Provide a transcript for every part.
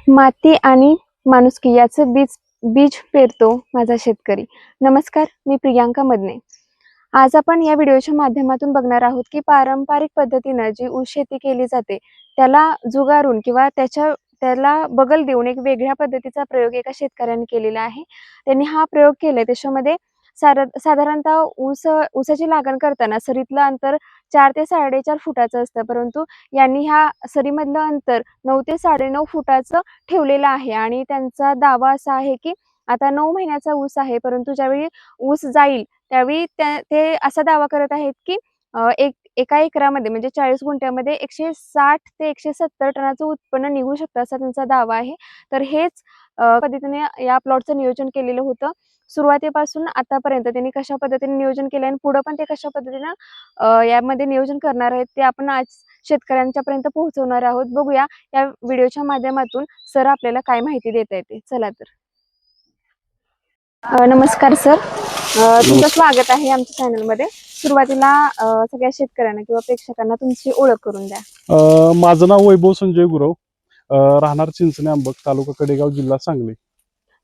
माती आणि माणुसकी याचं बीज बीज पेरतो माझा शेतकरी. नमस्कार, मी प्रियांका मदने. आज आपण या व्हिडिओच्या माध्यमातून बघणार आहोत की पारंपरिक पद्धतीनं जी ऊस शेती केली जाते त्याला जुगारून किंवा त्याला बगल देऊन एक वेगळ्या पद्धतीचा प्रयोग एका शेतकऱ्याने केलेला आहे. त्यांनी हा प्रयोग केलाय. त्याच्यामध्ये साधारणतः ऊसाची लागण करताना सरीतलं अंतर 4 ते 4.5 फुटाचं असतं, परंतु यांनी ह्या सरीमधलं अंतर 9 ते 9.5 फुटाचं ठेवलेलं आहे. आणि त्यांचा दावा असा आहे की आता 9 महिन्याचा ऊस आहे, परंतु ज्यावेळी ऊस जाईल त्यावेळी ते असा दावा करत आहेत की एका एकरामध्ये म्हणजे 40 गुंठ्यामध्ये 160 ते 170 टनाचं उत्पन्न निघू शकतं, असा त्यांचा दावा आहे. तर हेच पद्धतीने या प्लॉटचं नियोजन केलेलं होतं. सुरुवातीपासून आतापर्यंत त्यांनी कशा पद्धतीने नियोजन केलं आणि पुढे पण ते कशा पद्धतीनं यामध्ये नियोजन करणार आहेत ते आपण आज शेतकऱ्यांच्या पर्यंत पोहोचवणार आहोत. बघूया या व्हिडिओच्या माध्यमातून सर आपल्याला काय माहिती देता येते. चला तर. नमस्कार सर, तुमचं स्वागत आहे आमच्या चॅनलमध्ये. सुरुवातीला सगळ्या शेतकऱ्यांना किंवा प्रेक्षकांना तुमची ओळख करून द्या. माझं नाव वैभव संजय गुरव, राहणार चिंचणे अंबक, तालुका कडेगाव, जिल्हा सांगली.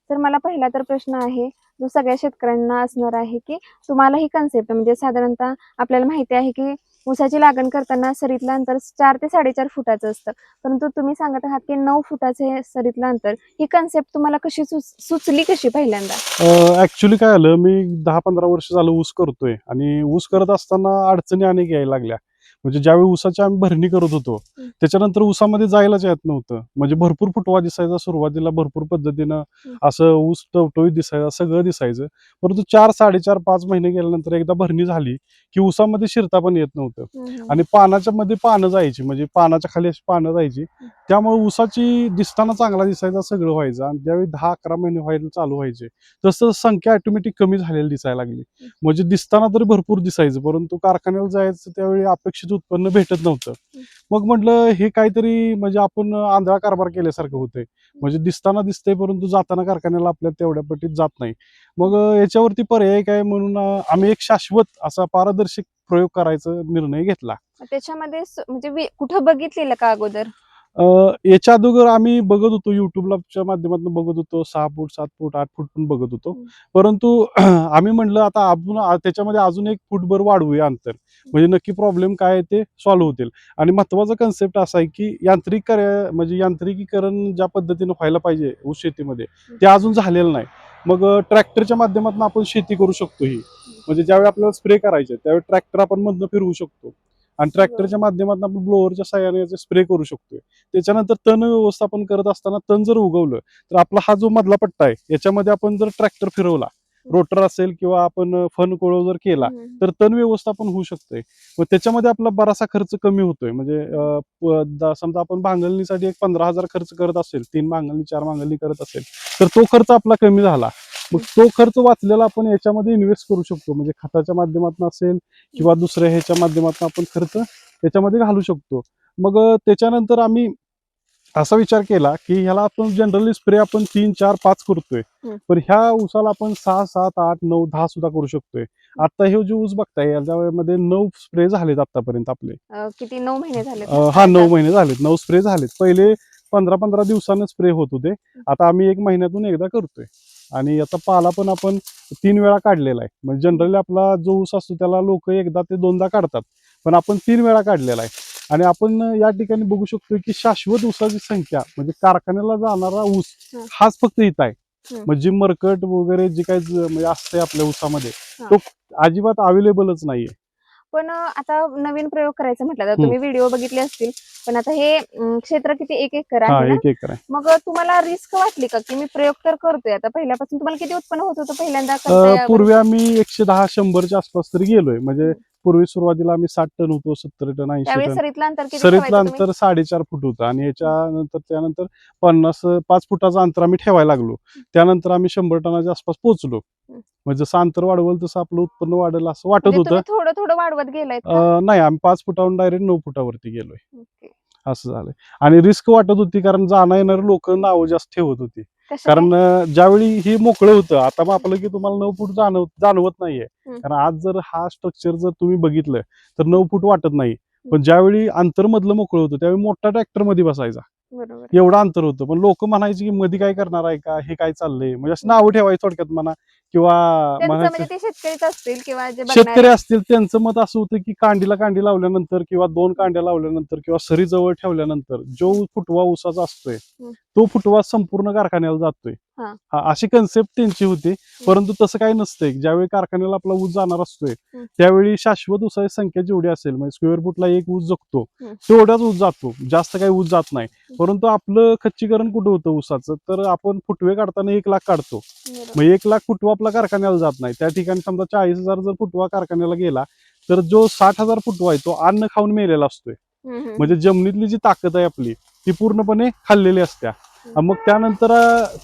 तर मला पहिला तर प्रश्न आहे जो सगळ्या शेतकऱ्यांना असणार आहे की तुम्हाला ही कन्सेप्ट म्हणजे साधारणतः आपल्याला माहिती आहे की ऊसाची लागण करताना सरीतलं अंतर 4 ते 4.5 फुटाचं असतं, परंतु तुम्ही सांगत आहात की 9 फुटाचं हे सरीतलं अंतर. ही कन्सेप्ट तुम्हाला कशी सुचली कशी पहिल्यांदा? ऍक्च्युली काय आलं, मी 10-15 वर्ष झालं ऊस करतोय आणि ऊस करत असताना अडचणी अनेक यायला लागल्या. म्हणजे ज्यावेळी ऊसाची आम्ही भरणी करत होतो त्याच्यानंतर ऊसामध्ये जायलाच येत नव्हतं. म्हणजे भरपूर फुटवा दिसायचा सुरुवातीला, भरपूर पद्धतीनं असं ऊस टवटवीत दिसायचं, सगळं दिसायचं. परंतु 4, 4.5, 5 महिने गेल्यानंतर एकदा भरणी झाली की ऊसामध्ये शिरता पण येत नव्हतं आणि पानाच्या मध्ये पानं जायची, म्हणजे पानाच्या खाली अशी पानं जायची. त्यामुळे ऊसाची दिसताना चांगला दिसायचा, सगळं व्हायचं. आणि ज्यावेळी 10-11 महिने व्हायला चालू व्हायचे तसं संख्या ऑटोमॅटिक कमी झालेली दिसायला लागली. म्हणजे दिसताना तरी भरपूर दिसायचं, परंतु कारखान्याला जायचं त्यावेळी अपेक्षित उत्पन्न भेटत नव्हतं. मग म्हटलं हे काहीतरी म्हणजे आपण आंधळा कारभार केल्यासारखं होतंय. म्हणजे दिसताना दिसतंय परंतु जाताना कारखान्याला आपल्या तेवढ्या पटीत जात नाही. मग याच्यावरती पर्याय काय म्हणून आम्ही एक शाश्वत असा पारदर्शक प्रयोग करायचा निर्णय घेतला. त्याच्यामध्ये म्हणजे कुठं बघितलेलं का अगोदर? याच्या अगोदर आम्ही बघत होतो, युट्यूबच्या माध्यमातून बघत होतो. 6 फूट, 7 फूट, 8 फूट पण बघत होतो. परंतु आम्ही म्हणलं आता आपण त्याच्यामध्ये अजून 1 फूटभर वाढवूया अंतर, म्हणजे नक्की प्रॉब्लेम काय आहे ते सॉल्व्ह होतील. आणि महत्वाचा कन्सेप्ट असा आहे की म्हणजे यांत्रिकीकरण ज्या पद्धतीने व्हायला पाहिजे ऊस शेतीमध्ये ते अजून झालेलं नाही. मग ट्रॅक्टरच्या माध्यमातून आपण शेती करू शकतो. ही म्हणजे ज्यावेळी आपल्याला स्प्रे करायचे त्यावेळी ट्रॅक्टर आपण मधनं फिरवू शकतो आणि ट्रॅक्टरच्या माध्यमातून आपण ब्लोअरच्या साहाय्याने स्प्रे करू शकतोय. त्याच्यानंतर तण व्यवस्थापन करत असताना तण जर उगवलं तर आपला हा जो मधला पट्टा आहे याच्यामध्ये आपण जर ट्रॅक्टर फिरवला, रोटर असेल किंवा आपण फन कोळो जर केला तर तण व्यवस्थापन होऊ शकतंय. मग त्याच्यामध्ये आपला बराचसा खर्च कमी होतोय. म्हणजे समजा आपण भांगलणीसाठी एक 15,000 खर्च करत असेल, 3 भांगलणी 4 भांगलणी करत असेल तर तो खर्च आपला कमी झाला. मग तो खर्च वाचलेला आपण याच्यामध्ये इन्व्हेस्ट करू शकतो. म्हणजे खताच्या माध्यमातून असेल किंवा दुसऱ्या ह्याच्या माध्यमातून आपण खर्च त्याच्यामध्ये घालू शकतो. मग त्याच्यानंतर आम्ही असा विचार केला की ह्याला आपण जनरली स्प्रे आपण 3, 4, 5 करतोय, पण ह्या ऊसाला आपण 6, 7, 8, 9, 10 सुद्धा करू शकतोय. आता हे जे ऊस बघताय याच्यामध्ये 9 स्प्रे झालेत आतापर्यंत आपले. किती 9 महिने झाले? हा 9 महिने झालेत, 9 स्प्रे झालेत. पहिले 15-15 दिवसानं स्प्रे होत होते, आता आम्ही 1 महिन्यातून एकदा करतोय. आणि आता पाला पण आपण 3 वेळा काढलेला आहे. म्हणजे जनरली आपला जो ऊस असतो त्याला लोक एकदा ते दोनदा काढतात, पण आपण 3 वेळा काढलेला आहे. आणि आपण या ठिकाणी बघू शकतो की शाश्वत ऊसाची संख्या म्हणजे कारखान्याला जाणारा ऊस हाच फक्त इथं आहे. म्हणजे मरकट वगैरे जे काही म्हणजे असते आपल्या ऊसामध्ये तो अजिबात अवेलेबलच नाहीये. पण आता नवीन प्रयोग करायचा म्हटलं तर तुम्ही व्हिडिओ बघितले असतील, पण आता हे क्षेत्र किती 1 एकर आहे ना? 1 एकर आहे. मग तुम्हाला रिस्क वाटली का की मी प्रयोग तर करतोय आता, पहिल्यापासून तुम्हाला किती उत्पन्न होत होतं पहिल्यांदा पूर्वी आम्ही 110-100च्या आसपास तरी गेलोय. म्हणजे पूर्वी सुरुवातीला आम्ही 60 टन होतो, 70 टन, 80 टन. सरीतलं अंतर किती सरीतलं अंतर 4.5 फूट होतं आणि त्यानंतर 5 फुटाचं अंतर आम्ही ठेवायला लागलो. त्यानंतर आम्ही 100 टनाच्या आसपास पोहोचलो. म्हणजे जसं अंतर वाढवलं तसं आपलं उत्पन्न वाढेल असं वाटत होतं. थोडं थोडं वाढवत गेलाय? नाही, आम्ही 5 फुटावरून डायरेक्ट 9 फुटावरती गेलोय. असं झालंय. आणि रिस्क वाटत होती कारण जाणं येणारे लोक नाव जास्त ठेवत होती. कारण ज्यावेळी हे मोकळं होतं, आता मग आपलं की तुम्हाला 9 फूट जाणवत नाहीये. कारण आज जर हा स्ट्रक्चर जर तुम्ही बघितलं तर 9 फूट वाटत नाही. पण ज्यावेळी अंतर मधलं मोकळं होतं त्यावेळी मोठा ट्रॅक्टर मध्ये बसायचा बरोबर. एवढं अंतर होतं. पण लोक म्हणायचे की मध्ये काय करणार आहे का, हे काय चाललंय, म्हणजे असं नावं ठेवायचं थोडक्यात म्हणा, किंवा त्यांचं म्हणायचं म्हणजे ते शेतकरीच असतील किंवा जे शेतकरी बघणारे. असतील त्यांचं मत असं होतं की कांडीला कांडी लावल्यानंतर किंवा 2 कांड्या लावल्यानंतर किंवा सरी जवळ ठेवल्यानंतर जो फुटवा ऊसाचा असतोय हं. तो फुटवा संपूर्ण कारखान्याला जातोय. हां. अशी कन्सेप्ट त्यांची होती. परंतु तसं काही नसतंय. ज्यावेळी कारखान्याला आपला ऊस जाणार असतोय हं. त्यावेळी शाश्वत ऊसाची संख्या जेवढी असेल, म्हणजे स्क्वेअर फुटला एक ऊस जगतो हं. तेवढाच ऊस जातो, जास्त काही ऊस जात नाही. परंतु आपलं खच्चीकरण कुठं होतं ऊसाचं, तर आपण फुटवे काढताना 1 लाख काढतो. बरोबर. मग 1 लाख फुटवा आपला कारखान्याला जात नाही. त्या ठिकाणी समजा 40,000 जर फुटवा कारखान्याला गेला तर जो 60,000 फुटवा आहे तो अन्न खाऊन मेलेला असतोय. हं, हं, म्हणजे हं. जमिनीतली जी ताकद आहे आपली ती पूर्णपणे खाल्लेली असत्या. मग त्यानंतर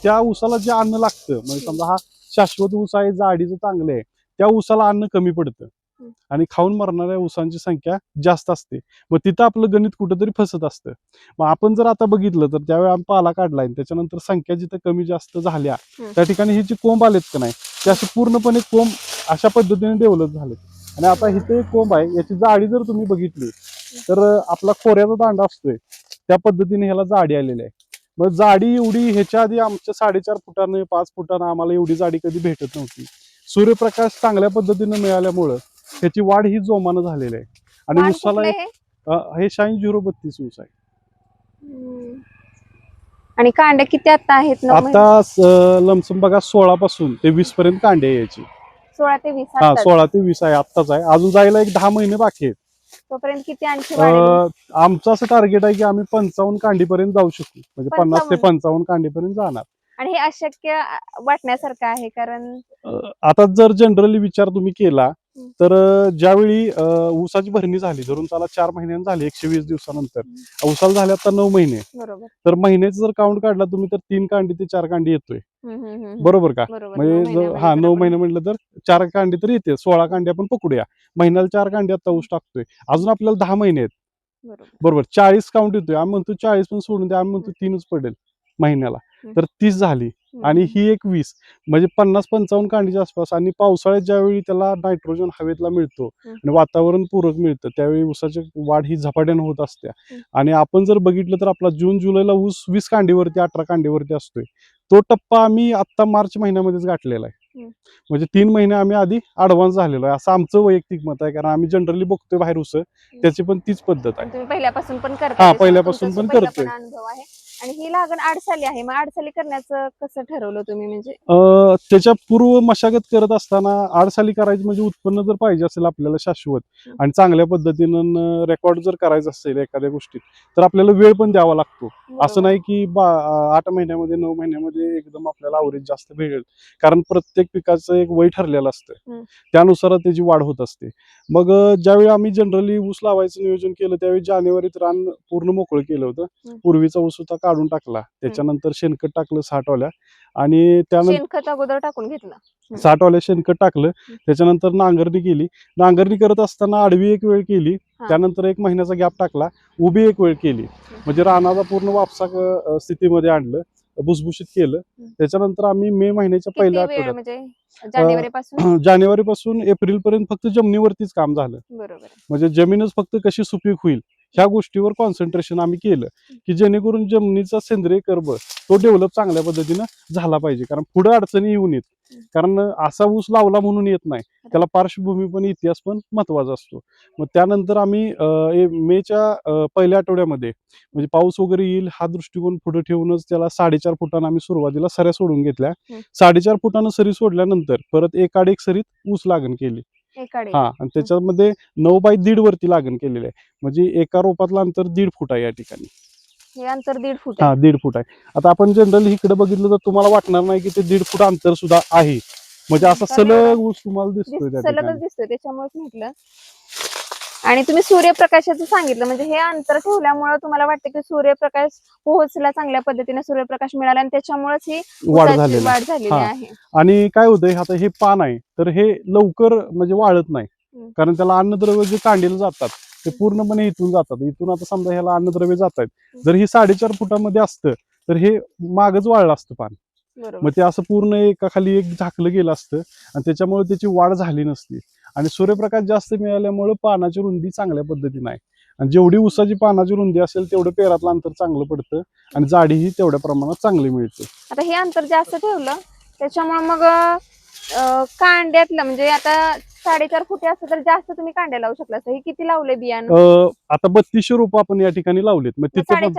त्या ऊसाला जे अन्न लागतं, म्हणजे समजा हा शाश्वत ऊस आहे, जाडीचं चांगलं आहे, त्या ऊसाला अन्न कमी पडतं आणि खाऊन मरणाऱ्या ऊसांची संख्या जास्त असते. मग तिथं आपलं गणित कुठंतरी फसत असतं. मग आपण जर आता बघितलं तर त्यावेळी आम्ही पाला काढलाय, त्याच्यानंतर संख्या जिथं कमी जास्त झाल्या त्या ठिकाणी ही जी कोंब आलेत का नाही, ते असे पूर्णपणे कोंब अशा पद्धतीने डेव्हलप झाले. आणि आता इथे एक कोंब आहे, याची जाडी जर तुम्ही बघितली तर आपला खोऱ्याचा दांडा असतोय त्या पद्धतीने ह्याला जाडी आलेली आहे. मग जाडी एवढी ह्याच्या आधी आमच्या 4.5 फुटाने 5 फुटानं आम्हाला एवढी जाडी कधी भेटत नव्हती. सूर्यप्रकाश चांगल्या पद्धतीने मिळाल्यामुळं त्याची वाढ ही जोमानं झालेली आहे. आणि वाण ऊसाला कुठलं एक हे? हे शाईन 032 ऊस आहे. हं. आणि कांड्या किती आता आहेत? 9 महिने? आता लमसम बघा 16 पासून ते 20 पर्यंत कांडी आहे याची. 16 ते 20 हा, आत्ताच. 16 ते 20 आहे, आत्ताच आहे. अजून जायला एक 10 महिने बाकी आहेत. तोपर्यंत किती आणखी वाढेल? आमचं असं टार्गेट आहे की आम्ही 55 कांडीपर्यंत जाऊ शकू, म्हणजे 50 ते 55. 55 कांडीपर्यंत जाणार. आणि हे अशक्य वाटण्यासारखं आहे कारण आता जर जनरली विचार तुम्ही केला हं. तर ज्यावेळी ऊसाची भरणी झाली, धरून चाला 4 महिन्यांनी झाली, 120 दिवसानंतर ऊसाला झाले आता 9 महिने, बरोबर. तर महिन्याचा जर काउंट काढला तुम्ही तर 3 कांडी ते 4 कांडी येतोय. हं, हं, हं, हं. बरोबर का? बरोबर. 9 म्हणजे महिन्यामध्ये हा, जर 9 आपण महिने म्हटलं तर 4 कांडी तर येते, 16 कांडी आपण पकडूया. महिन्याला 4 कांडी आता ऊस टाकतोय, अजून आपल्याला 10 महिने आहेत. बरोबर. बरोबर, 40 काउंट येतोय. आम्ही म्हणतो 40 पण सोडून द्या, आम्ही म्हणतो 3च पडेल महिन्याला. हं. तर 30 झाली आणि हं. ही एक 20, म्हणजे 50-55 कांडीच्या आसपास. आणि पावसाळ्यात ज्यावेळी त्याला नायट्रोजन हवेतला मिळतो हं. आणि वातावरण पूरक मिळतं त्यावेळी ऊसाची वाढ ही झपाट्याने होत असते. हं. आणि आपण जर बघितलं तर आपला जून जुलैला ऊस 20 कांडीवरती 18 कांडीवरती असतोय. तो टप्पा आम्ही आता मार्च महिन्यामध्येच गाठलेला आहे. हं. म्हणजे 3 महिने आम्ही आधी ऍडव्हान्स झालेलो आहे, असं आमचं वैयक्तिक मत आहे. कारण आम्ही जनरली बघतोय बाहेर ऊस, त्याची पण तीच पद्धत आहे. पण तुम्ही पहिल्यापासून पण करताय, हा, त्याच्यामुळे पहिल्यापासून तुमचा पण पहिला करतोय. पण अनुभव आहे. आणि ही लागण आडसाली आहे, मग आडसाली करण्याचं कसं ठरवलं तुम्ही? म्हणजे त्याच्या पूर्व मशागत करत असताना आडसाली करायची, म्हणजे उत्पन्न जर पाहिजे असेल आपल्याला शाश्वत हं. आणि चांगल्या पद्धतीनं रेकॉर्ड जर करायचं असेल एखाद्या गोष्टीत, तर आपल्याला वेळ पण द्यावा लागतो. असं बरोबर. नाही की 8 महिन्यामध्ये 9 महिन्यामध्ये एकदम आपल्याला अवरेज जास्त भेटेल. कारण प्रत्येक पिकाचं एक वय ठरलेलं असतं, हं. त्यानुसार त्याची वाढ होत असते. मग ज्यावेळी आम्ही जनरली ऊस लावायचं नियोजन केलं त्यावेळी जानेवारीत रान पूर्ण मोकळं केलं होतं. हं. पूर्वीचा ऊस होता काढून टाकला, त्याच्यानंतर शेणखत टाकलं 60 वाल्या, आणि त्यानंतर शेणखत अगोदर टाकून घेतलं. 60 वाल्या शेणखत टाकलं. त्याच्यानंतर नांगरणी केली. नांगरणी करत असताना आडवी एक वेळ केली, हा. त्यानंतर 1 महिन्याचा गॅप टाकला, उभी एक वेळ केली, म्हणजे रानाला पूर्ण वापसा स्थितीमध्ये आणलं, भुसभुशीत केलं. त्याच्यानंतर आम्ही मे महिन्याच्या किती पहिल्या वेळ आठवड्यात म्हणजे जानेवारी पासून? जानेवारीपासून एप्रिलपर्यंत फक्त जमिनीवरतीच काम झालं. बरोबर आहे. म्हणजे जमीनच फक्त कशी सुपीक होईल ह्या गोष्टीवर कॉन्सन्ट्रेशन आम्ही केलं, की जेणेकरून जमिनीचा सेंद्रिय कर्ब तो डेव्हलप चांगल्या पद्धतीनं झाला पाहिजे. कारण पुढे अडचणी येऊ नयेत. कारण असा ऊस लावला म्हणून येत नाही, त्याला पार्श्वभूमी पण इतिहास पण महत्वाचा असतो. मग त्यानंतर आम्ही मेच्या पहिल्या आठवड्यामध्ये, म्हणजे पाऊस वगैरे येईल हा दृष्टिकोन पुढे ठेवूनच त्याला 4.5 फुटानं आम्ही सुरुवातीला सऱ्या सोडून घेतल्या. 4.5 फुटानं सरी सोडल्यानंतर परत एक आड एक सरीत ऊस लागण केली. एकाडे. हा, आणि त्याच्यामध्ये 9 बाय 1.5 वरती लागण केलेली आहे, म्हणजे एका रोपातलं अंतर 1.5 फूट आहे या ठिकाणी. हे अंतर 1.5 फूट हा, आहे. 1.5 फूट आहे. आता आपण जनरली इकडे बघितलं तर तुम्हाला वाटणार नाही की ते 1.5 फूट अंतर सुद्धा आहे, म्हणजे असा कारण सलग ऊस तुम्हाला दिसतोय त्या सलगच ठिकाणी. दिसतोय, त्याच्यामुळेच म्हटलं. आणि तुम्ही सूर्यप्रकाशाचं सांगितलं, म्हणजे हे अंतर ठेवल्यामुळे तुम्हाला वाटतं की सूर्यप्रकाश पोहोचला, चांगल्या पद्धतीने सूर्यप्रकाश मिळाला आणि त्याच्यामुळेच ही वाढ ऊसाची झालेली वाढ आहे. झालेली हा, आहे. आणि काय होतंय, आता हे पान आहे तर हे लवकर म्हणजे वाळत नाही, कारण त्याला अन्नद्रव्य जे कांडीला जातात ते पूर्णपणे इथून जातात. इथून आता समजा ह्याला अन्नद्रव्य जात आहेत, जर ही 4.5 फुटामध्ये असतं तर हे मागच वाळलं असतं पान. बरोबर. मग ते असं पूर्ण एका खाली एक झाकलं गेलं असतं आणि त्याच्यामुळे त्याची वाढ झाली नसती. आणि सूर्यप्रकाश जास्त मिळाल्यामुळे पानाची रुंदी चांगल्या पद्धतीने आहे. आणि जेवढी ऊसाची पानाची रुंदी असेल तेवढं पेरातलं अंतर चांगलं पडतं आणि जाडीही तेवढ्या प्रमाणात चांगली मिळते. आता हे अंतर जास्त ठेवलं त्याच्यामुळे मग कांड्यातलं म्हणजे आता 4.5 फुटे असतं तर जास्त तुम्ही कांड्या लावू शकला असता. हे किती लावले बियाणं? आता 3200 रोपं आपण या ठिकाणी लावलेत. मग मग तिथं पण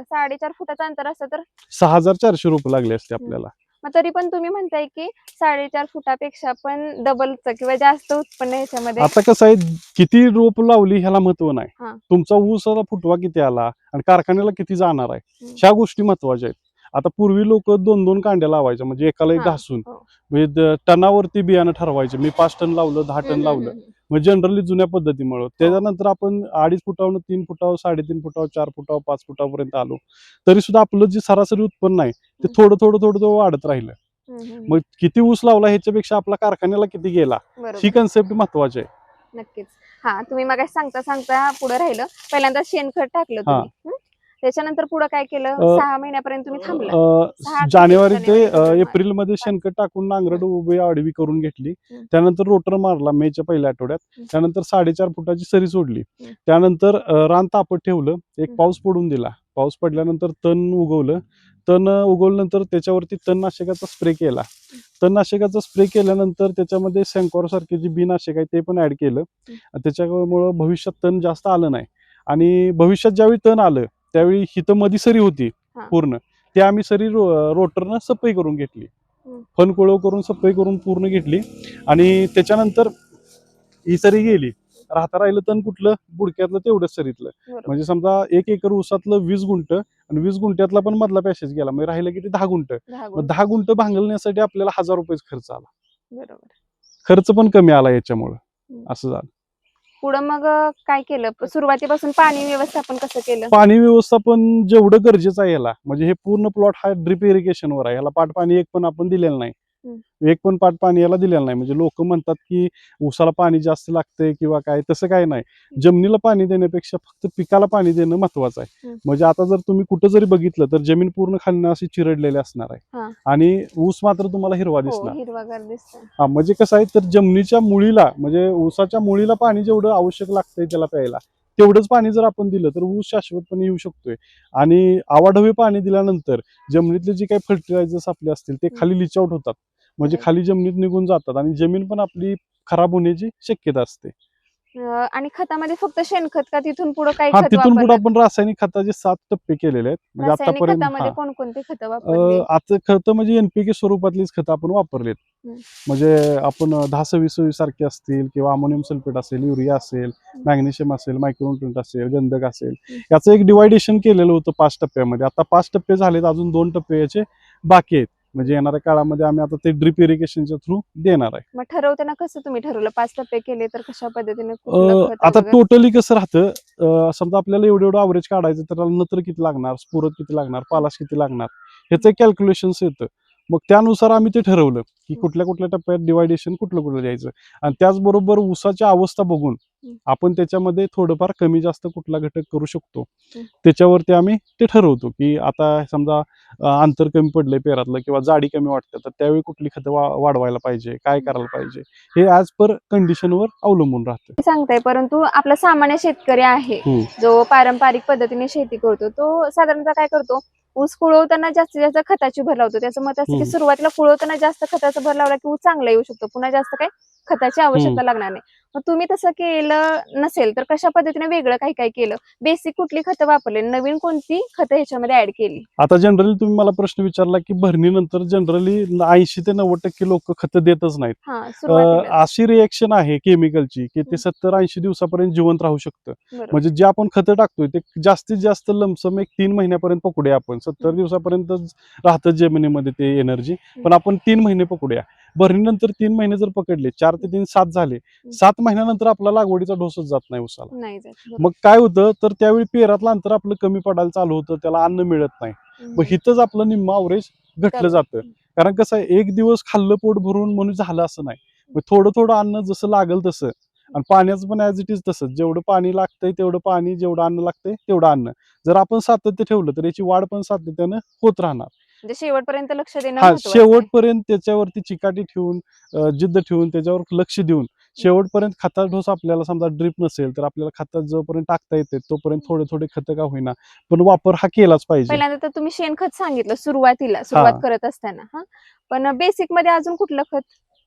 4.5 फुटाचं अंतर असतं तर 6400 रोपं लागले असते आपल्याला. मग तरी पण तुम्ही म्हणताय की 4.5 फुटापेक्षा पण डबलच किंवा जास्त उत्पन्न ह्याच्यामध्ये. आता कसं आहे, किती रोप लावली ह्याला महत्व नाही. हा. तुमचा ऊसाचा फुटवा किती आला आणि कारखान्याला किती जाणार आहे, ह्या गोष्टी महत्वाच्या आहेत. आता पूर्वी लोक 2-2 कांड्या लावायच्या, म्हणजे एकाला एक हा. घासून हो. म्हणजे टनावरती बियाणं ठरवायचे. मी 5 टन लावलं, 10 टन लावलं. म्हणजे जनरली जुन्या पद्धतीमुळे त्याच्यानंतर आपण 2.5 फुटावरून 3 फुटावर, 3.5 फुटावर, 4 फुटावर, 5 फुटापर्यंत आलो. तरी सुद्धा आपलं जे सरासरी उत्पन्न आहे ते थोडं थोडं थोडं थोडं वाढत राहिलं. मग किती ऊस लावला ह्याच्यापेक्षा आपला कारखान्याला किती गेला, ही बरोबर. कन्सेप्ट महत्वाची आहे. नक्कीच. हा, तुम्ही मग सांगता सांगता पुढे राहिलं. पहिल्यांदा शेणखत टाकलं हा. तुम्ही. त्याच्यानंतर पुढे काय केलं? 6 महिन्यापर्यंत तुम्ही थांबला. 6 ते जानेवारी ते फेब्रुवारी, एप्रिल मध्ये मार्च. शेणखत टाकून नांगरट उभी आडवी करून घेतली. हम्म. त्यानंतर रोटर मारला मेच्या पहिल्या आठवड्यात. त्यानंतर 4.5 फुटाची सरी सोडली. हम्म. त्यानंतर रान तापत ठेवलं, एक हम्म. पाऊस पडून दिला. पाऊस पडल्यानंतर तण उगवलं. तण उगवल्यानंतर त्याच्यावरती तणनाशकाचा स्प्रे केला. तणनाशकाचा स्प्रे केल्यानंतर त्याच्यामध्ये सेंकॉर सारखे जे बिननाशक आहे ते पण ऍड केलं. त्याच्यामुळं भविष्यात तण जास्त आलं नाही. आणि भविष्यात ज्यावेळी तण आलं त्यावेळी हिथं मध्ये सरी होती पूर्ण, ते आम्ही सरी रोटरनं सफाई करून घेतली. फनकोळव करून सफाई करून पूर्ण घेतली. आणि त्याच्यानंतर ही सरी गेली. राहता राहिलं तण कुठलं, बुडक्यातलं तेवढंच सरीतलं. म्हणजे समजा 1 एकर ऊसातलं 20 गुंठ आणि 20 गुंठ्यातला पण मधला पॅसेज गेला, म्हणजे राहिलं किती 10 गुंठ. मग 10 गुंठ भांगलण्यासाठी आपल्याला 1000 रुपये खर्च आला. बरोबर. खर्च पण कमी आला याच्यामुळे, असं झालं. पुढं मग काय केलं? सुरुवातीपासून पाणी व्यवस्थापन कसं केलं? पाणी व्यवस्थापन जेवढं गरजेचं आहे याला, म्हणजे हे पूर्ण प्लॉट हा ड्रिप इरिगेशनवर आहे. याला पाट पाणी एक पण आपण दिलेलं नाही. एक पण पाट पाणी याला दिलेलं नाही. म्हणजे लोक म्हणतात की ऊसाला पाणी जास्त लागतंय किंवा काय, तसं काय नाही. जमिनीला पाणी देण्यापेक्षा फक्त पिकाला पाणी देणं महत्वाचं आहे. म्हणजे आता जर तुम्ही कुठं जरी बघितलं तर जमीन पूर्ण खालनं अशी चिरडलेली असणार आहे आणि ऊस मात्र तुम्हाला हिरवा दिसणार. हिरवागार दिसतं. हा, म्हणजे कसं आहे, तर जमिनीच्या मुळीला म्हणजे ऊसाच्या मुळीला पाणी जेवढं आवश्यक लागतंय त्याला प्यायला, तेवढंच पाणी जर आपण दिलं तर ऊस शाश्वतपणे येऊ शकतोय. आणि आवाढव्य पाणी दिल्यानंतर जमिनीतले जे काही फर्टिलायझर्स आपले असतील ते खाली लिच आउट होतात. म्हणजे खाली जमिनीत निघून जातात आणि जमीन पण आपली खराब होण्याची शक्यता असते. आणि खतामध्ये फक्त शेणखत का तिथून पुढे काही हा, खत तिथून पुढे वापरलं? आपण रासायनिक खताचे 7 टप्पे केलेले आहेत. म्हणजे रासायनिक आतापर्यंत खतामध्ये कोणकोणते खत वापरले? आता खतं म्हणजे एनपीके स्वरूपातलीच खतं आपण वापरलेत. म्हणजे आपण 10-26 सारखे असतील किंवा अमोनियम सल्फेट असेल, युरिया असेल, मॅग्नेशियम असेल, मायक्रोन्यूट्रंट असेल, गंधक असेल, याचं एक डिवायडेशन केलेलं होतं 5 टप्प्यामध्ये. आता 5 टप्पे झालेत, अजून 2 टप्पे याचे बाकी आहेत. म्हणजे येणाऱ्या काळामध्ये आम्ही आता ते ड्रिप इरिगेशनच्या थ्रू देणार आहे. मग ठरवताना कसं तुम्ही ठरवलं 5 टप्पे केले तर कशा पद्धतीने आता टोटली कसं राहतं, समजा आपल्याला एवढं अवरेज काढायचं तर नत्र किती लागणार, स्फुरद किती लागणार, पालाश किती लागणार, ह्याचं एक कॅल्क्युलेशन्स येतं. मग त्यानुसार आम्ही ते ठरवलं की कुठल्या कुठल्या टप्प्यात डिवायडेशन कुठलं कुठलं द्यायचं. आणि त्याचबरोबर ऊसाची अवस्था बघून आपण त्याच्यामध्ये थोडंफार कमी जास्त कुठला घटक करू शकतो, त्याच्यावरती आम्ही ते ठरवतो. की आता समजा अंतर कमी पडलंय पेरातलं किंवा जाडी कमी वाटतं, तर त्यावेळी कुठली खतं वाढवायला पाहिजे, काय करायला पाहिजे, हे ॲज पर कंडिशनवर अवलंबून राहतं. सांगताय, परंतु आपला सामान्य शेतकरी आहे जो पारंपरिक पद्धतीने शेती करतो, तो साधारणतः काय करतो? ऊस कुळवताना जास्तीत जास्त खताची भर लावतो. त्याचं मत असं की सुरुवातीला कुळवताना जास्त खताचा भर लावला की ऊस चांगला येऊ शकतो, पुन्हा जास्त काय खताची आवश्यकता लागणार नाही. मग तुम्ही तसं केलं नसेल तर कशा पद्धतीने वेगळं काही काय केलं? बेसिक कुठली खतं वापरले, नवीन कोणती खतं ह्याच्यामध्ये ऍड केली? आता जनरली तुम्ही मला प्रश्न विचारला की भरणीनंतर जनरली 80 ते 90% लोक खतं देतच नाहीत. अशी रिएक्शन आहे केमिकलची की ते 70-80 दिवसापर्यंत जिवंत राहू शकतं. म्हणजे जे आपण खतं टाकतोय ते जास्तीत जास्त लमसम एक 3 महिन्यापर्यंत पकडूया. आपण 70 दिवसापर्यंत राहतं जमिनीमध्ये ते एनर्जी, पण आपण 3 महिने पकडूया. भरणीनंतर 3 महिने जर पकडले, 4 ते 3 7 झाले, 7 महिन्यानंतर आपला लागवडीचा डोसच जात नाही ऊसाला. मग काय होतं, तर त्यावेळी पेरातलं अंतर आपलं कमी पडायला चालू होतं, त्याला अन्न मिळत नाही. मग हिथंच आपलं निम्म अवरेज घटलं जातं. कारण कसं आहे, एक दिवस खाल्लं पोट भरून म्हणून झालं असं नाही. मग थोडं थोडं अन्न जसं लागल तसं, आणि पाण्याचं पण ऍज इट इज तसंच, जेवढं पाणी लागतंय तेवढं पाणी, जेवढं अन्न लागतंय तेवढं अन्न. जर आपण सातत्य ठेवलं तर याची वाढ पण सातत्यानं होत राहणार. म्हणजे शेवटपर्यंत लक्ष देणं हा, महत्त्वाचं आहे. शेवटपर्यंत त्याच्यावरती चिकाटी ठेवून, जिद्द ठेवून, त्याच्यावर लक्ष देऊन शेवटपर्यंत खताचा ढोस आपल्याला समजा ड्रीप नसेल तर आपल्याला खतात जोपर्यंत टाकता येते तोपर्यंत थोडे थोडे खत का होईना पण वापर हा केलाच पाहिजे. पहिल्यांदा तर तुम्ही शेणखत सांगितलं सुरुवात करत असताना, हा. पण बेसिक मध्ये अजून कुठलं खत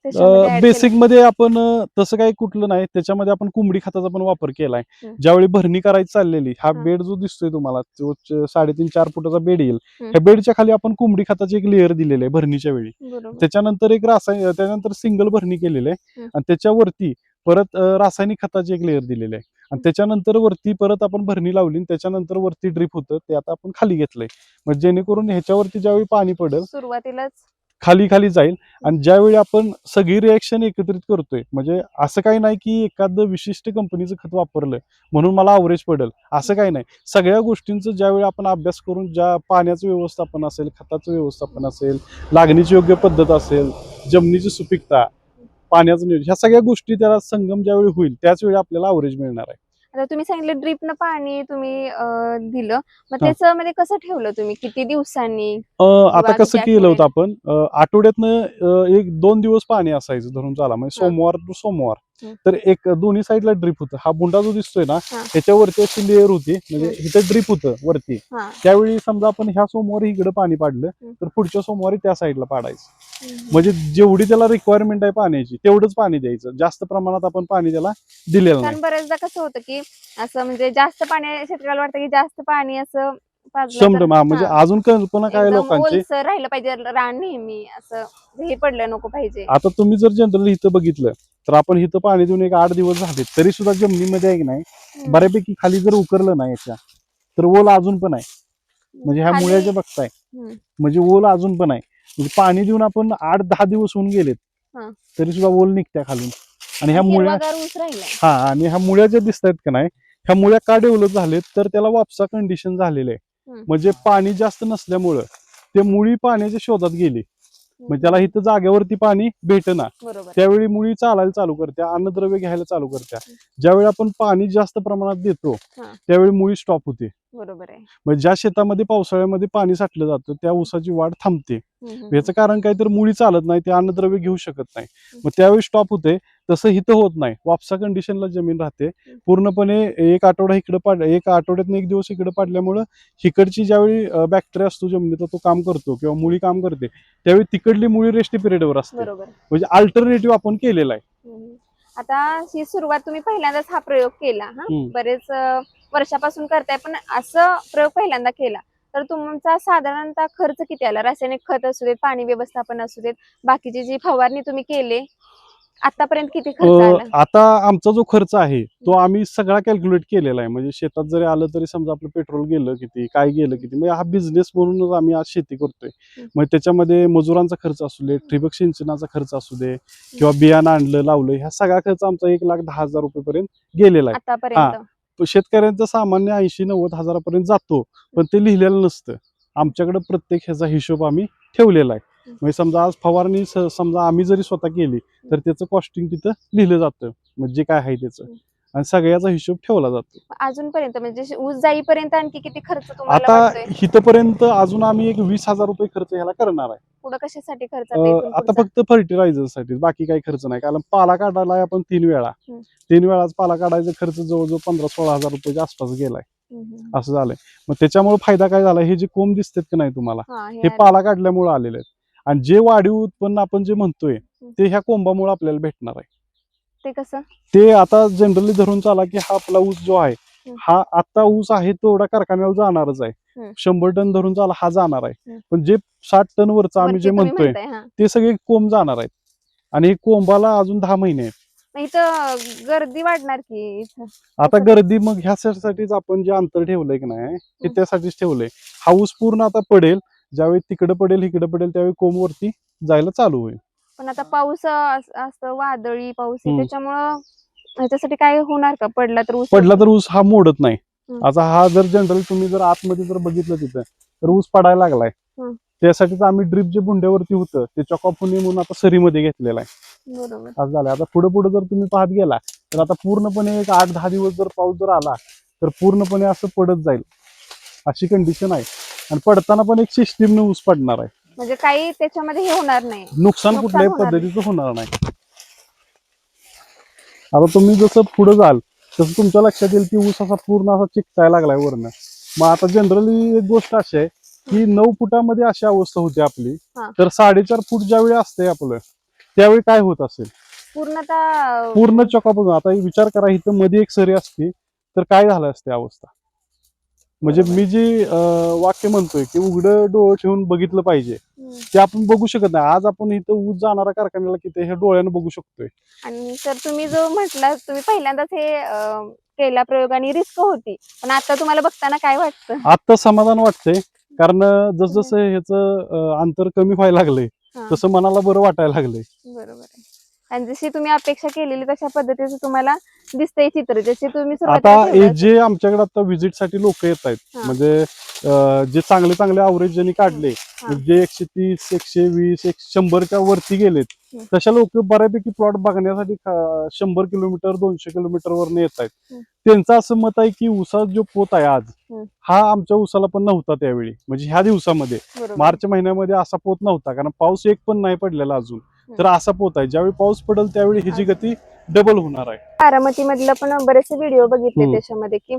त्याच्यामध्ये ऍड बेसिक केलं? मध्ये आपण तसं काही कुठलं नाही, त्याच्यामध्ये आपण कोंबडी खताचा पण वापर केलाय. हम्म. ज्यावेळी भरणी करायची चाललेली, हा हा. बेड जो दिसतोय तुम्हाला तो 3.5-4 फुटाचा बेड येईल. हम्म. ह्या बेडच्या खाली आपण कोंबडी खताची एक लेअर दिलेली आहे भरणीच्या वेळी. बरोबर. त्याच्यानंतर एक त्याच्यानंतर सिंगल भरणी केलेली आहे हम्म. आणि त्याच्यावरती परत रासायनिक खताची एक लेअर दिलेली आहे आणि त्याच्यानंतर वरती परत आपण भरणी लावली आणि त्याच्यानंतर वरती ड्रीप होतं ते आता आपण खाली घेतलंय. मग जेणेकरून ह्याच्यावरती ज्यावेळी पाणी पडेल सुरुवातीलाच खाली खाली जाईल आणि ज्यावेळी आपण सगळी रिएक्शन एकत्रित करतोय म्हणजे असं काही नाही की एखादं विशिष्ट कंपनीचं खत वापरलं म्हणून मला अवरेज पडेल असं काही नाही. सगळ्या गोष्टींचं ज्यावेळी आपण अभ्यास करून ज्या पाण्याचं व्यवस्थापन असेल, खताचं व्यवस्थापन असेल, लागणीची योग्य पद्धत असेल, जमिनीची सुपीकता, पाण्याचं नियोजन, ह्या सगळ्या गोष्टी त्याला संगम ज्यावेळी होईल त्याच वेळी आपल्याला अवरेज मिळणार आहे. आता तुम्ही सांगितलं ड्रीपनं पाणी तुम्ही दिलं, मग हा. त्याच्यामध्ये कसं ठेवलं तुम्ही, किती दिवसांनी आता किंवा कसं किती केलं होतं आठवड्यांनी? आपण आठवड्यातनं 1-2 दिवस पाणी असायचं धरून चाला म्हणजे हा. सोमवार टू सोमवार. हम्म. तर एक दोन्ही साईडला ड्रीप होतं. हा बुंडा जो दिसतोय ना हा. ह्याच्यावरती अशी लेअर होती म्हणजे इथं ड्रीप होतं वरती. हा. त्यावेळी समजा आपण ह्या सोमवारी इकडे पाणी पाडलं तर पुढच्या सोमवारी त्या साईडला पाडायचं. म्हणजे जेवढी त्याला रिक्वायरमेंट आहे पाण्याची तेवढंच पाणी द्यायचं, जास्त प्रमाणात आपण पाणी त्याला दिलेलं नाही. कारण बऱ्याचदा कसं होतं की असं म्हणजे जास्त पाणी शेतकऱ्याला वाटतं की जास्त पाणी असं पाजलं तर म्हणजे अजून कल्पना काय एकदम लोकांची, ओलसर राहिलं पाहिजे रान नेहमी, असं हे पडलं नको पाहिजे. आता तुम्ही जर जनरली इथं बघितलं तर आपण इथं पाणी देऊन एक 8 दिवस झाले तरी सुद्धा जमिनीमध्ये आहे की नाही बऱ्यापैकी खाली जर उकरलं नाही याच्या तर ओल अजून पण आहे. म्हणजे ह्या खाली- मुळ्या जे बघताय हम्म. म्हणजे ओल अजून पण आहे. म्हणजे पाणी देऊन आपण 8-10 दिवस होऊन गेलेत हा. तरी सुद्धा ओल निघत्या खालून. आणि ह्या मुळ्या हिरवागार ऊस राहिलाय. हा आणि ह्या मुळ्या ज्या दिसत आहेत का नाही ह्या मुळ्या का डेव्हलप झालेत तर त्याला वापसा कंडिशन झालेले आहे. म्हणजे पाणी जास्त नसल्यामुळं ते मुळी पाण्याच्या शोधात गेली. म्हणजे त्याला इथं जागेवरती पाणी भेटेना, बरोबर. त्यावेळी मुळी चालायला चालू करत्या, अन्नद्रव्य घ्यायला चालू करत्या. ज्यावेळी आपण पाणी जास्त प्रमाणात देतो त्यावेळी मुळी स्टॉप होते. बरोबर आहे. म्हणजे ज्या शेतामध्ये पावसाळ्यामध्ये पाणी साठलं जातं त्या ऊसाची वाढ थांबते. याचं कारण काय तर मुळी चालत नाही, ते अन्नद्रव्य घेऊ शकत नाही, मग त्यावेळी स्टॉप होते. तसं हिथं होत नाही, वापसा कंडिशनला जमीन राहते पूर्णपणे. एक आठवडा इकडे एक आठवड्यातनं एक दिवस इकडे पाडल्यामुळं हिकडची ज्यावेळी बॅक्टेरिया असतो जमिनीचा तो काम करतो किंवा मुळी काम करते त्यावेळी तिकडली मुळी रेस्ट पिरियडवर असते. बरोबर. म्हणजे अल्टरनेटिव्ह आपण केलेला आहे. आता ही सुरुवात तुम्ही पहिल्यांदाच हा प्रयोग केला, बरेच वर्षापासून करताय, पण असं प्रयोग पहिल्यांदा केला तर तुमचा साधारणतः खर्च किती आला? रासायनिक खत असू देत, पाणी व्यवस्थापन असू देत, बाकीची जी फवारणी तुम्ही केले आतापर्यंत किती खर्च आला? आता आमचा जो खर्च आहे तो आम्ही सगळा कॅल्क्युलेट केलेला आहे. म्हणजे शेतात जरी आलं तरी समजा आपलं पेट्रोल गेलं किती, काय गेलं किती, म्हणजे हा बिझनेस म्हणूनच आम्ही आज शेती करतोय. मग त्याच्यामध्ये मजुरांचा खर्च असू दे, ठिबक सिंचनाचा खर्च असू दे किंवा बियाणं आणलं लावलं, ह्या सगळा खर्च आमचा 1,10,000 रुपयेपर्यंत गेलेला आहे. आतापर्यंत शेतकऱ्यांचा सामान्य 80-90 हजारापर्यंत जातो, पण ते लिहिलेलं नसतं. आमच्याकडे प्रत्येक ह्याचा हिशोब आम्ही ठेवलेला आहे. म्हणजे समजा आज फवारणी समजा आम्ही जरी स्वतः केली तर त्याचं कॉस्टिंग तिथं लिहिलं जातं, म्हणजे काय आहे त्याचं, आणि सगळ्याचा हिशोब ठेवला जातो. अजूनपर्यंत म्हणजे ऊस जाईपर्यंत आणखी किती खर्च तुम्हाला आता वाटतोय? इथपर्यंत अजून आम्ही एक 20,000 रुपये खर्च ह्याला करणार आहे. पुढे कशासाठी खर्च आता इथून आता पुढचा? फक्त फर्टिलायझरसाठी, बाकी काही खर्च नाही. कारण पाला काढायला आपण 3 वेळाच पाला काढायचा खर्च जवळजवळ 15-16 हजार रुपयाच्या आसपास गेलाय. असं झालंय. मग त्याच्यामुळे फायदा काय झाला, हे जे कोंब दिसतात की नाही तुम्हाला हे पाला काढल्यामुळे आलेले आहेत. आणि जे वाढीव उत्पन्न आपण जे म्हणतोय ते ह्या कोंबामुळे आपल्याला भेटणार आहे. ते कसं? ते आता जनरली धरून चाला की हा आपला ऊस जो आहे हा आता ऊस आहे तो एवढा कारखान्यावर जाणारच आहे. 100 टन धरून चाला हा जाणार आहे, पण जे 60 टन वरचं आम्ही जे म्हणतोय ते सगळे कोंब जाणार आहेत. आणि हे कोंबाला अजून 10 महिने आहेत. इथं गर्दी वाढणार की इथं? आता गर्दी मग ह्यासाठीच आपण जे अंतर ठेवलंय की नाही हे त्यासाठीच ठेवलंय. हा ऊस पूर्ण आता पडेल, ज्यावेळी तिकडे पडेल इकडे पडेल त्यावेळी कोंब वरती जायला चालू होईल. पण आता पाऊस असं वादळी पाऊस आहे त्याच्यामुळं ह्याच्यासाठी काय होणार का? पडला तर ऊस हा मोडत नाही. आता हा जर जनरल तुम्ही जर आतमध्ये जर बघितलं तिथं तर ऊस पडायला लागलाय. त्यासाठीच आम्ही ड्रीप जे बुंड्यावरती होतं ते चॉकअप म्हणून आता सरीमध्ये घेतलेलं आहे. बरोबर. असं झालं. आता पुढे जर तुम्ही पाहत गेला तर आता पूर्णपणे एक 8-10 दिवस जर पाऊस जर आला तर पूर्णपणे असं पडत जाईल अशी कंडिशन आहे. आणि पडताना पण एक सिस्टीमने ऊस पडणार आहे. म्हणजे काही त्याच्यामध्ये हे होणार नाही, नुकसान कुठल्याही पद्धतीचं होणार नाही. आता तुम्ही जसं पुढे जाल तसं तुमच्या लक्षात येईल की ऊस असा पूर्ण असा चिकटायला लागलाय वरनं. मग आता जनरली एक गोष्ट अशी आहे की 9 फुटामध्ये अशी अवस्था होती आपली, हा. तर 4.5 फूट ज्यावेळी असते आपलं त्यावेळी काय होत असेल? पूर्ण चोकापासून आता विचार करा, इथं मध्ये एक सरी असती तर काय झालं असते अवस्था. म्हणजे मी जे वाक्य म्हणतोय की उघडं डोळं ठेवून बघितलं पाहिजे ते आपण बघू शकत नाही. आज आपण इथं ऊस जाणारा कारखान्याला किती हे डोळ्यानं बघू शकतोय. आणि सर तुम्ही जो म्हटला तुम्ही पहिल्यांदाच हे केला प्रयोग आणि रिस्क होती, पण आता तुम्हाला बघताना काय वाटतं? आता समाधान वाटतंय, कारण जसं ह्याचं अंतर कमी व्हायला लागलंय तसं मनाला बरं वाटायला लागलंय. बरोबर आहे. आणि जशी तुम्ही अपेक्षा केलेली तशा पद्धतीचं तुम्हाला दिसतंय चित्र, जसे तुम्ही आता सुरुवातीला ठेवलं जे आमच्याकडे आता व्हिजिट साठी लोक येत आहेत, म्हणजे जे चांगले चांगले अवरेज ज्यांनी काढले, जे 130, 120, 100च्या वरती गेलेत, तशा लोक बऱ्यापैकी प्लॉट बघण्यासाठी 100 किलोमीटर 200 किलोमीटर वरने येत आहेत. त्यांचं असं मत आहे की ऊसाचा जो पोत आहे आज, हा आमच्या ऊसाला पण नव्हता त्यावेळी, म्हणजे ह्या दिवसामध्ये मार्च महिन्यामध्ये असा पोत नव्हता, कारण पाऊस एक पण नाही पडलेला अजून. तर असा पोत आहे, ज्यावेळी पाऊस पडेल त्यावेळी ह्याची गती डबल होणार आहे. बारामती मधलं पण बरेचसे व्हिडिओ बघितले त्याच्यामध्ये की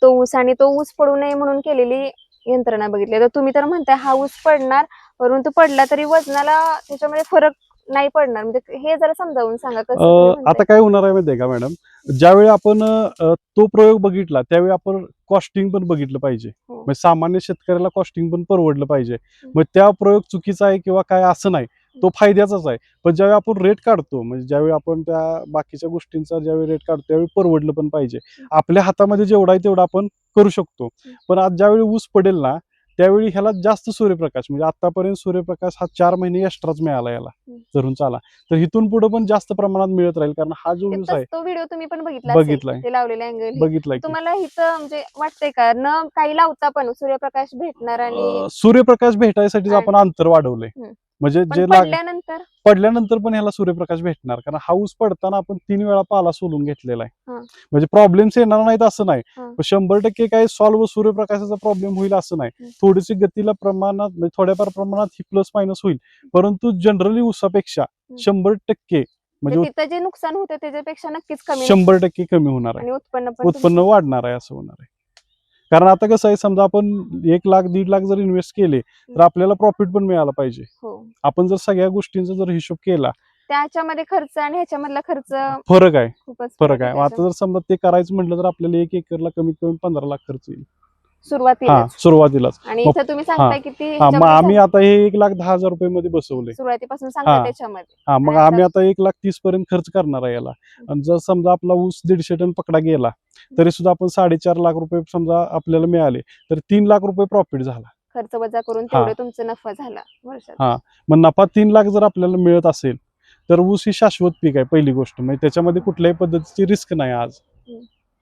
तो ऊस आणि तो ऊस पडू नये म्हणून केलेली यंत्रणा बघितली. तर तुम्ही तर म्हणताय हा ऊस पडणार, परंतु पडला तरी वजनाला त्याच्यामध्ये फरक नाही पडणार, म्हणजे हे जरा समजावून सांगा कसं. आता काय होणार आहे माहितीये का मॅडम, ज्यावेळी आपण तो प्रयोग बघितला त्यावेळी आपण कॉस्टिंग पण बघितलं पाहिजे. म्हणजे सामान्य शेतकऱ्याला कॉस्टिंग पण परवडलं पाहिजे. मग त्या प्रयोग चुकीचा आहे किंवा काय असं नाही, तो फायद्याचाच आहे. पण ज्यावेळी आपण रेट काढतो, म्हणजे ज्यावेळी आपण त्या बाकीच्या गोष्टींचा ज्यावेळी रेट काढतो त्यावेळी परवडलं पण पाहिजे. आपल्या हातामध्ये जेवढा आहे तेवढा आपण करू शकतो. पण आज ज्यावेळी ऊस पडेल ना त्यावेळी ह्याला जास्त सूर्यप्रकाश, म्हणजे आतापर्यंत सूर्यप्रकाश हा 4 महिने एक्स्ट्राच मिळाला याला धरून चाला, तर इथून पुढे पण जास्त प्रमाणात मिळत राहील, कारण हा जो ऊस आहे तो व्हिडिओ तुम्ही पण बघितलाय ते लावलेला अँगल बघितलाय तुम्हाला इथं म्हणजे वाटतंय का न काही लावता पण सूर्यप्रकाश भेटणार आणि सूर्यप्रकाश भेटायसाठीच आपण अंतर वाढवलंय. म्हणजे जे पडल्यानंतर पण ह्याला सूर्यप्रकाश भेटणार, कारण हा ऊस पडताना आपण 3 वेळा पाला सोलून घेतलेला आहे. म्हणजे प्रॉब्लेम्स येणार नाहीत असं नाही, 100% काय सॉल्व्ह सूर्यप्रकाशाचा प्रॉब्लेम होईल असं नाही. थोडीशी गतीला प्रमाणात म्हणजे थोड्याफार प्रमाणात ही प्लस मायनस होईल, परंतु जनरली ऊसापेक्षा 100% म्हणजे तिथं जे नुकसान होतं त्याच्यापेक्षा नक्कीच कमी 100% कमी होणार आहे, उत्पन्न वाढणार आहे असं होणार आहे. कारण आता कसं आहे, समजा आपण 1 लाख 1.5 लाख जर इन्व्हेस्ट केले तर आपल्याला प्रॉफिट पण मिळाला पाहिजे. आपण जर सगळ्या गोष्टींचा जर हिशोब केला त्याच्यामध्ये खर्च आणि ह्याच्यामधला खर्च फरक आहे. आता जर समजा ते करायचं म्हटलं तर आपल्याला 1 एकरला कमीत कमी 15 लाख खर्च येईल सुरुवातीलाच. आणि इथं तुम्ही सांगताय किती मग आम्ही आता हे 1,10,000 रुपये मध्ये बसवले सुरुवातीपासून सांगता त्याच्यामध्ये. मग आम्ही आता 1,30,000 पर्यंत खर्च करणार आहे याला. आणि जर समजा आपला ऊस 150 टन पकडा गेला तरी सुद्धा आपण 4.5 लाख रुपये समजा आपल्याला मिळाले तर 3 लाख रुपये प्रॉफिट झाला, खर्च वजा करून तेवढे तुमचा नफा झाला वर्षात. मग नफा 3 लाख जर आपल्याला मिळत असेल तर ऊस ही शाश्वत पीक आहे पहिली गोष्ट, म्हणजे त्याच्यामध्ये कुठल्याही पद्धतीची रिस्क नाही आज.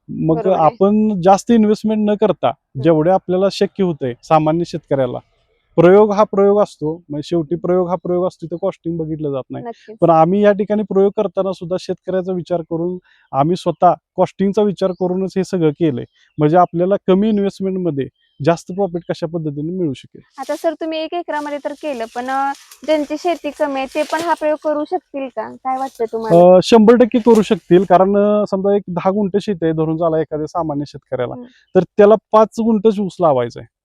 मग आपण जास्त इन्व्हेस्टमेंट न करता जेवढे आपल्याला शक्य होतंय सामान्य शेतकऱ्याला, प्रयोग असतो, म्हणजे शेवटी प्रयोग असतो, तर कॉस्टिंग बघितलं जात नाही. पण आम्ही या ठिकाणी प्रयोग करताना सुद्धा शेतकऱ्याचा विचार करून आम्ही स्वतः कॉस्टिंगचा विचार करूनच हे सगळं केलंय, म्हणजे आपल्याला कमी इन्व्हेस्टमेंट मध्ये जास्त प्रॉफिट कशा पद्धतीने मिळू शकेल. आता सर तुम्ही 1 एकरामध्ये तर केलं, पण ज्यांची शेती कमी आहे ते पण हा प्रयोग करू शकतील का, काय वाटतं तुम्हाला? 100% करू शकतील, कारण समजा एक 10 गुंठ शेती आहे धरून झाला एखाद्या सामान्य शेतकऱ्याला, तर त्याला 5 गुंठ ऊस लावायचा आहे,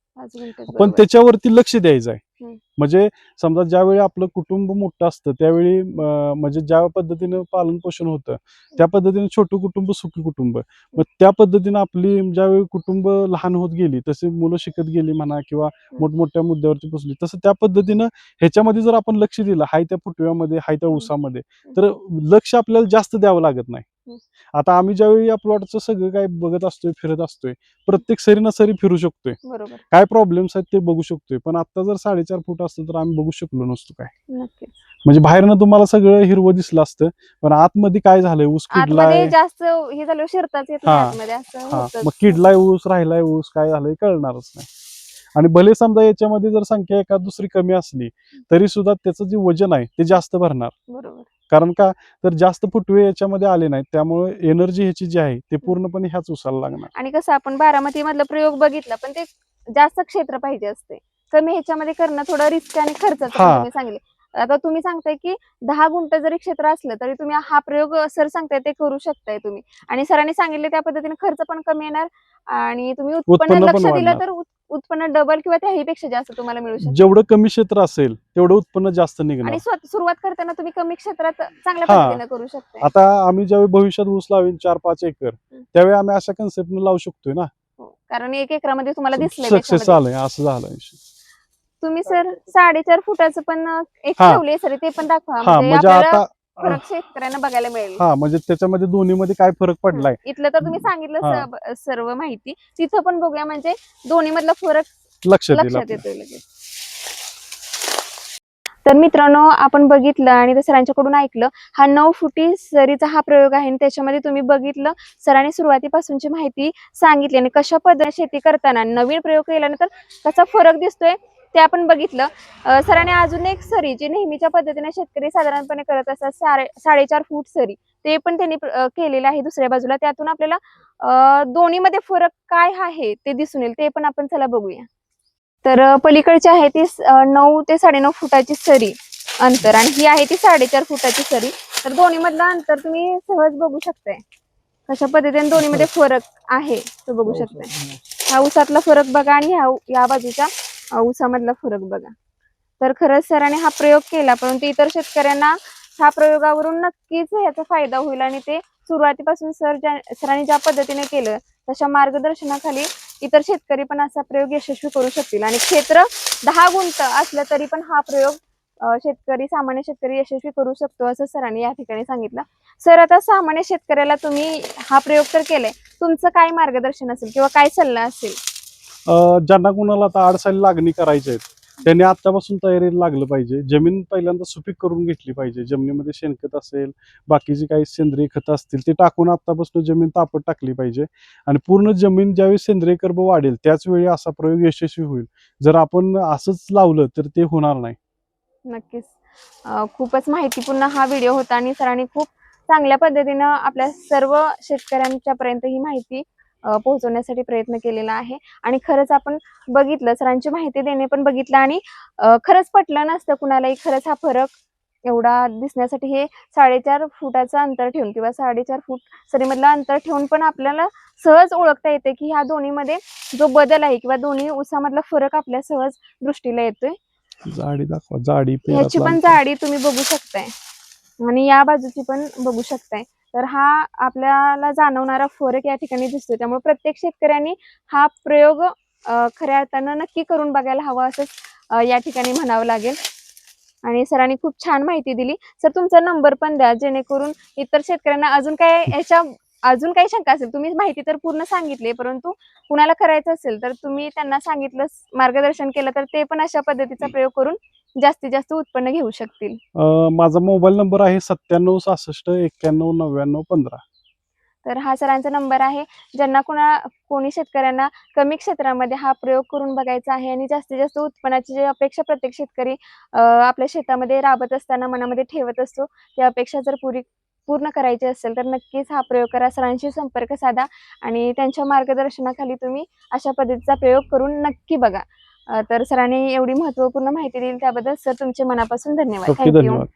पण त्याच्यावरती लक्ष द्यायचं आहे. म्हणजे समजा ज्यावेळी आपलं कुटुंब मोठं असतं त्यावेळी म्हणजे ज्या पद्धतीनं पालन पोषण होतं त्या पद्धतीने छोटं कुटुंब सुखी कुटुंब, मग त्या पद्धतीने आपली ज्यावेळी कुटुंब लहान होत गेली तसे मुलं शिकत गेली म्हणा किंवा मोठमोठ्या मुद्द्यावरती पोचली, तसं त्या पद्धतीनं ह्याच्यामध्ये जर आपण लक्ष दिलं हाय त्या फुटव्यामध्ये हाय त्या ऊसामध्ये, तर लक्ष आपल्याला जास्त द्यावं लागत नाही. आता आम्ही ज्यावेळी या प्लॉटचं सगळं काय बघत असतोय फिरत असतोय, प्रत्येक सरी ना सरी फिरू शकतोय, काय प्रॉब्लेम्स आहेत ते बघू शकतोय. पण आता जर 4.5 फूट असतं तर आम्ही बघू शकलो नसतो काय. म्हणजे बाहेरनं तुम्हाला सगळं हिरवं दिसलं असतं, पण आतमध्ये काय झालंय, ऊस किडलाय, जास्त हे झालं शिरताच येत नाही आतमध्ये, असं मग किडलाय ऊस राहिलाय ऊस काय झालंय कळणारच नाही. आणि भले समजा याच्यामध्ये जर संख्या एका दुसरी कमी असली तरी सुद्धा त्याचं जे वजन आहे ते जास्त भरणार. कारण का तर जास्त फुटवे याच्यामध्ये आले नाहीत, त्यामुळे एनर्जी ह्याची जी आहे ते पूर्णपणे ह्याच उसाला लागणार. आणि कसं आपण बारामती मधला प्रयोग बघितला, पण ते जास्त क्षेत्र पाहिजे असते, कमी ह्याच्यामध्ये करणं थोडं रिस्क आणि खर्चाचं तुम्ही सांगितले. आता तुम्ही सांगताय की 10 गुंठ जरी क्षेत्र असलं तरी तुम्ही हा प्रयोग सर सांगताय ते करू शकताय तुम्ही, आणि सरांनी सांगितले त्या पद्धतीने खर्च पण कमी येणार आणि तुम्ही उत्पन्न उत्पन्न पण लक्ष दिलं वाढणार. तर उत्पन्न डबल किंवा त्याहीपेक्षा जास्त तुम्हाला मिळू शकतं. जेवढं कमी क्षेत्र असेल तेवढं उत्पन्न जास्त निघणार. आणि सुरुवात करताना तुम्ही कमी क्षेत्रात चांगल्या हा. पद्धतीने करू शकताय. आता आम्ही ज्यावेळी भविष्यात ऊस लावीन 4-5 एकर, त्यावेळी आम्ही अशा कन्सेप्टने लावू शकतोय ना. हो. कारण 1 एकरामध्ये तुम्हाला दिसलंय सक्सेस त्याच्यामध्ये. झालंय, असं झालंय. तुम्ही सर 4.5 फुटाचं पण एक हा. ठेवले सर, ते पण दाखवा हा, म्हणजे म्हणजे आपल्याला आता फरक शेतकऱ्यांना बघायला मिळेल. हा, म्हणजे त्याच्यामध्ये दोन्हीमध्ये काय फरक पडलाय. इथलं तर तुम्ही सांगितलं हा. सर्व माहिती, तिथं पण बघूया म्हणजे दोन्ही मधला फरक लक्षात येईल लक्षात आपल्या. येतोय लगेच. तर मित्रांनो, आपण बघितलं आणि सरांच्याकडून ऐकलं, हा 9 फुटी सरीचा हा प्रयोग आहे आणि त्याच्यामध्ये तुम्ही बघितलं सरांनी सुरुवातीपासूनची माहिती सांगितली आणि कशा पद्धतीने शेती करताना नवीन प्रयोग केल्यानंतर कसा फरक दिसतोय ते आपण बघितलं. सरांनी अजून एक सरी जी नेहमीच्या पद्धतीने शेतकरी साधारणपणे करत असतात 4.5 फूट सरी, ते पण त्यांनी केलेलं आहे दुसऱ्या बाजूला. त्यातून आपल्याला दोन्हीमध्ये फरक काय आहे ते दिसून येईल, ते पण आपण चला बघूया. तर पलीकडची आहे ती 9 ते 9.5 फुटाची सरी अंतर आणि ही आहे ती 4.5 फुटाची सरी. तर दोन्ही मधलं अंतर तुम्ही सहज बघू शकताय कशा पद्धतीने दोन्हीमध्ये फरक आहे तो बघू शकताय. ह्या ऊसातला फरक बघा आणि या बाजूच्या ऊसामधला फरक बघा. तर खरंच सरांनी हा प्रयोग केला, परंतु इतर शेतकऱ्यांना ह्या प्रयोगावरून नक्कीच याचा फायदा होईल आणि ते सुरुवातीपासून सरांनी ज्या पद्धतीने केलं तशा मार्गदर्शनाखाली इतर शेतकरी पण असा प्रयोग यशस्वी करू शकतील. आणि क्षेत्र 10 गुंठ असलं तरी पण हा प्रयोग सामान्य शेतकरी यशस्वी करू शकतो असं सरांनी या ठिकाणी सांगितलं. सर, आता सामान्य शेतकऱ्याला तुम्ही हा प्रयोग तर केलाय, तुमचं काय मार्गदर्शन असेल किंवा काय सल्ला असेल? ज्यांना कुणाला आता आडसाली लागणी करायची आहेत त्यांनी आतापासून तयारीला लागलं पाहिजे. जमीन पहिल्यांदा सुपीक करून घेतली पाहिजे. जमिनीमध्ये शेणखत असेल, बाकीची काही सेंद्रिय खतं असतील ते टाकून आतापासून जमीन तापट टाकली पाहिजे आणि पूर्ण जमीन ज्यावेळी सेंद्रिय कर्ब वाढेल त्याच वेळी असा प्रयोग यशस्वी होईल. जर आपण असंच लावलं तर ते होणार नाही. नक्कीच. खूपच माहितीपूर्ण हा व्हिडिओ होता आणि सरांनी खूप चांगल्या पद्धतीनं आपल्या सर्व शेतकऱ्यांच्या पर्यंत ही माहिती पोहोचवण्यासाठी प्रयत्न केलेला आहे. आणि खरंच आपण बघितलं, सरांची माहिती देणे पण बघितलं आणि खरंच पटलं नसतं कुणालाही खरंच हा फरक एवढा दिसण्यासाठी हे 4.5 फुटाचं अंतर ठेवून किंवा 4.5 फूट सरीमधलं अंतर ठेवून पण आपल्याला सहज ओळखता येते की ह्या दोन्हीमध्ये जो बदल आहे किंवा दोन्ही ऊसामधला फरक आपल्या सहज दृष्टीला येतोय. जाडी दाखवा, जाडी ह्याची पेरातला पण अंतर. जाडी तुम्ही बघू शकताय आणि या बाजूची पण बघू शकताय. तर हा आपल्याला जाणवणारा फरक या ठिकाणी दिसतोय. त्यामुळे प्रत्येक शेतकऱ्यांनी हा प्रयोग खऱ्या अर्थानं नक्की करून बघायला हवा असं या ठिकाणी म्हणावं लागेल. आणि सरांनी खूप छान माहिती दिली. सर, तुमचा नंबर पण द्या जेणेकरून इतर शेतकऱ्यांना अजून काही शंका असेल. तुम्ही माहिती तर पूर्ण सांगितली, परंतु कुणाला करायचं असेल तर तुम्ही त्यांना सांगितलं, मार्गदर्शन केलं तर ते पण अशा पद्धतीचा प्रयोग करून जास्तीत जास्त उत्पन्न घेऊ शकतील. माझा मोबाईल नंबर आहे 97 66 91 99 15. तर हा सरांचा नंबर आहे. ज्यांना कोणी शेतकऱ्यांना कमी क्षेत्रामध्ये हा प्रयोग करून बघायचा आहे आणि जास्तीत जास्त उत्पन्नाची जी अपेक्षा प्रत्येक शेतकरी आपल्या शेतामध्ये राबत असताना मनामध्ये ठेवत असतो, ती अपेक्षा जर पूर्ण करायची असेल तर नक्कीच हा प्रयोग करा. सरांशी संपर्क साधा आणि त्यांच्या मार्गदर्शनाखाली तुम्ही अशा पद्धतीचा प्रयोग करून नक्की बघा. तर सरांनी एवढी महत्त्वपूर्ण माहिती दिली त्याबद्दल सर तुमचे मनापासून धन्यवाद. Okay, thank you. धन्यवाद.